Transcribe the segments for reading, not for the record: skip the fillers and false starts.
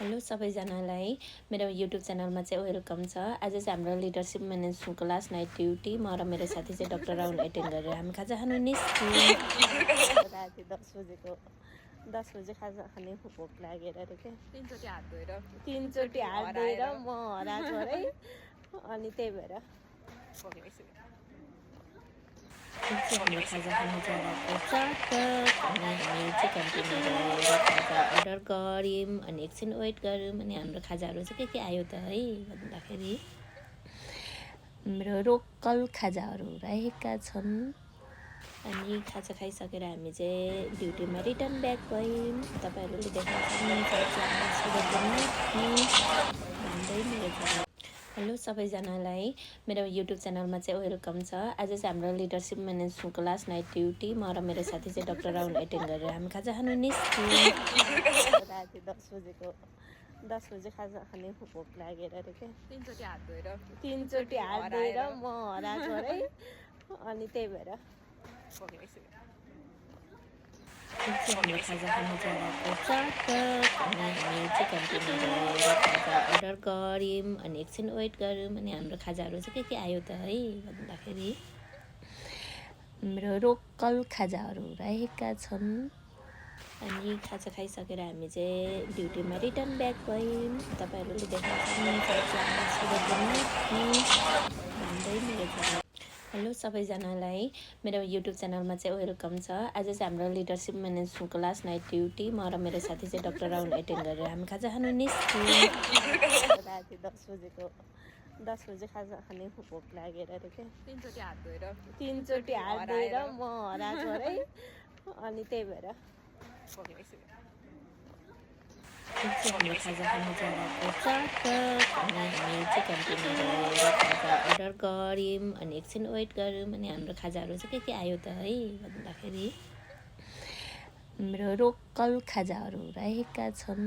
Hello सबैजनालाई मेरो YouTube च्यानलमा चाहिँ वेलकम छ। आज चाहिँ हाम्रो leadership management class night duty म र मेरो साथी चाहिँ डाक्टर राहुल एटेन्ड गरेर हामी खाजा खानु निस्क्यौँ। राति 10 बजेको 10 बजे खाजा खाने भोक लागेर अरे क्या तीनचोटि हात धोएर म हराएको अरे अनि त्यही भएर हाम्रो खाजा खानु चलाएको चटक अनि हामी चाहिँ क्यान्टिनमा गएर खाजा अर्डर गऱ्यौँ अनि एकछिन वेट गऱ्यौँ अनि हाम्रो खाजाहरू चाहिँ के आयो त है भन्दाखेरि हाम्रो लोकल खाजाहरू रहेका छन्। अनि खाजा खाइसकेर हामी चाहिँ ड्युटीमा रिटर्न ब्याक भयौँ। तपाईँहरूले देख्न सक्नुहुन्छ। हेलो सबैजनालाई मेरो युट्युब च्यानलमा चाहिँ वेलकम छ। आज चाहिँ हाम्रो leadership management class night duty म र मेरो साथी चाहिँ डाक्टर राहुल एटेन्ड गरेर हामी खाजा खानु निस्क्यौँ। राति 10 बजेको 10 बजे खाजा खाने भोक लागेर अरे क्या तीनचोटि हात धोएर म हराएको अरे अनि त्यही भएर हाम्रो खाजा खानु चलाएको चटक अनि हामी चाहिँ क्यान्टिनमा गएर खाजा अर्डर गऱ्यौँ अनि एकछिन वेट गऱ्यौँ अनि हाम्रो खाजाहरू चाहिँ के आयो त है भन्दाखेरि हाम्रो लोकल खाजाहरू रहेका छन्। अनि खाजा खाइसकेर हामी चाहिँ ड्युटीमा रिटर्न ब्याक भयौँ। तपाईँहरूले देख्न सक्नुहुन्छ। हेलो सबैजनालाई मेरो युट्युब च्यानलमा चाहिँ वेलकम छ। आज चाहिँ हाम्रो leadership management class night duty म र मेरो साथी चाहिँ डाक्टर राहुल एटेन्ड गरेर हामी खाजा खानु निस्क्यौँ। राति 10 बजेको 10 बजे खाजा खाने भोक लागेर अरे क्या तीनचोटि हात धोएर म हराएको अरे अनि त्यही भएर हाम्रो खाजा खानु चलाएको चटक अनि हामी चाहिँ क्यान्टिनमा गएर खाजा अर्डर गऱ्यौँ अनि एकछिन वेट गऱ्यौँ अनि हाम्रो खाजाहरू चाहिँ के आयो त है भन्दाखेरि हाम्रो लोकल खाजाहरू रहेका छन्।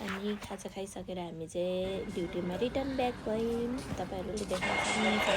अनि खाजा खाइसकेर हामी चाहिँ ड्युटीमा रिटर्न ब्याक भयौँ। तपाईँहरूले देख्न सक्नुहुन्छ।